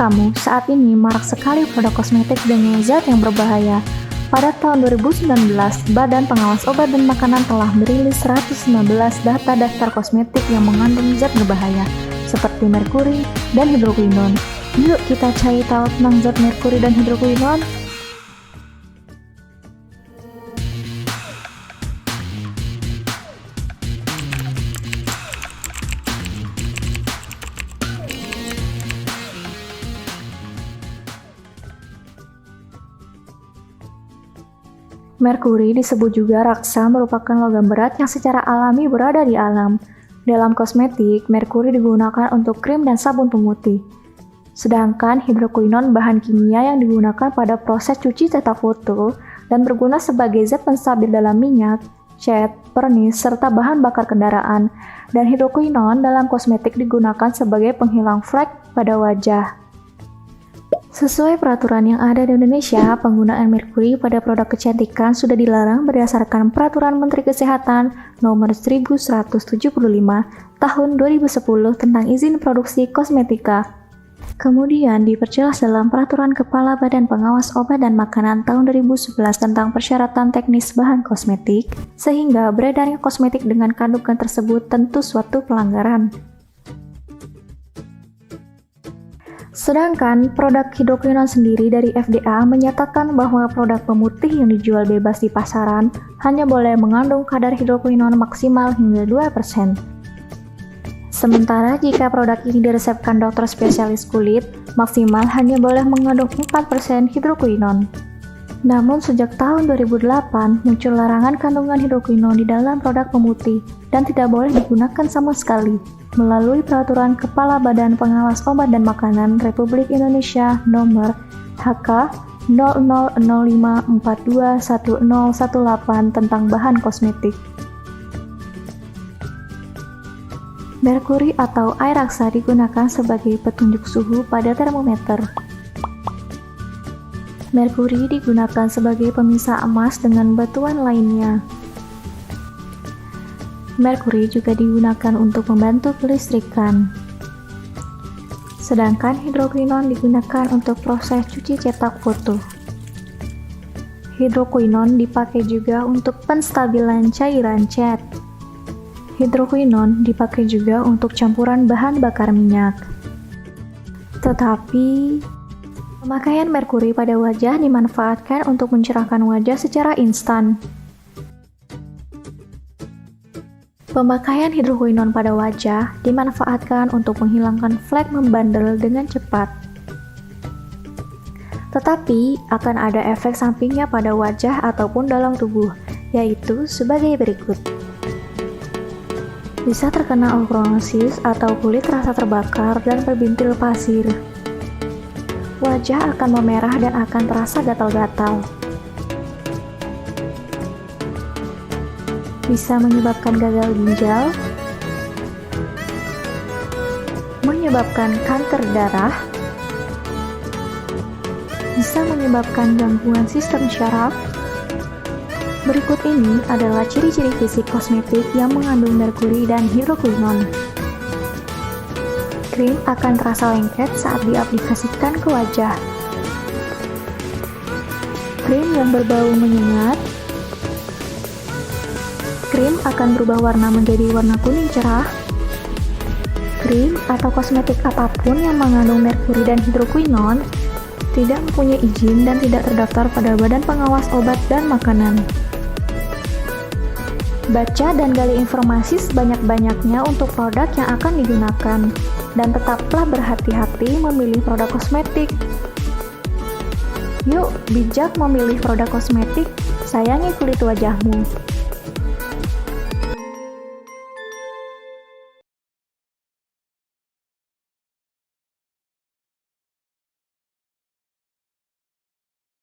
kamu, saat ini marak sekali produk kosmetik dengan zat yang berbahaya. Pada tahun 2019, Badan Pengawas Obat dan Makanan telah merilis 119 data daftar kosmetik yang mengandung zat berbahaya, seperti merkuri dan hidrokuinon. Yuk kita cari tahu tentang zat merkuri dan hidrokuinon. Merkuri disebut juga raksa, merupakan logam berat yang secara alami berada di alam. Dalam kosmetik, merkuri digunakan untuk krim dan sabun pemutih. Sedangkan hidrokuinon bahan kimia yang digunakan pada proses cuci cetak foto dan berguna sebagai zat penstabil dalam minyak, cat, pernis, serta bahan bakar kendaraan. Dan hidrokuinon dalam kosmetik digunakan sebagai penghilang flek pada wajah. Sesuai peraturan yang ada di Indonesia, penggunaan merkuri pada produk kecantikan sudah dilarang berdasarkan Peraturan Menteri Kesehatan Nomor 1175 Tahun 2010 tentang izin produksi kosmetika. Kemudian diperjelas dalam Peraturan Kepala Badan Pengawas Obat dan Makanan Tahun 2011 tentang persyaratan teknis bahan kosmetik, sehingga beredarnya kosmetik dengan kandungan tersebut tentu suatu pelanggaran. Sedangkan produk hidrokuinon sendiri dari FDA menyatakan bahwa produk pemutih yang dijual bebas di pasaran hanya boleh mengandung kadar hidrokuinon maksimal hingga 2%. Sementara jika produk ini diresepkan dokter spesialis kulit, maksimal hanya boleh mengandung 4% hidrokuinon. Namun sejak tahun 2008 muncul larangan kandungan hidrokuinon di dalam produk pemutih dan tidak boleh digunakan sama sekali melalui Peraturan Kepala Badan Pengawas Obat dan Makanan Republik Indonesia Nomor HK 0005421018 tentang bahan kosmetik. Merkuri atau air raksa digunakan sebagai petunjuk suhu pada termometer. Merkuri digunakan sebagai pemisah emas dengan batuan lainnya. Merkuri juga digunakan untuk membantu kelistrikan. Sedangkan hidrokuinon digunakan untuk proses cuci cetak foto. Hidrokuinon dipakai juga untuk penstabilan cairan cat. Hidrokuinon dipakai juga untuk campuran bahan bakar minyak. Tetapi pemakaian merkuri pada wajah dimanfaatkan untuk mencerahkan wajah secara instan. Pemakaian hidrokuinon pada wajah dimanfaatkan untuk menghilangkan flek membandel dengan cepat. Tetapi akan ada efek sampingnya pada wajah ataupun dalam tubuh, yaitu sebagai berikut. Bisa terkena oronosis atau kulit terasa terbakar dan berbintil pasir. Wajah akan memerah dan akan terasa gatal-gatal. Bisa menyebabkan gagal ginjal, menyebabkan kanker darah, bisa menyebabkan gangguan sistem syaraf. Berikut ini adalah ciri-ciri fisik kosmetik yang mengandung merkuri dan hidrokuinon. Krim akan terasa lengket saat diaplikasikan ke wajah. Krim yang berbau menyengat. Krim akan berubah warna menjadi warna kuning cerah. Krim atau kosmetik apapun yang mengandung merkuri dan hidrokuinon tidak mempunyai izin dan tidak terdaftar pada Badan Pengawas Obat dan Makanan. Baca dan gali informasi sebanyak-banyaknya untuk produk yang akan digunakan, dan tetaplah berhati-hati memilih produk kosmetik. Yuk, bijak memilih produk kosmetik, sayangi kulit wajahmu.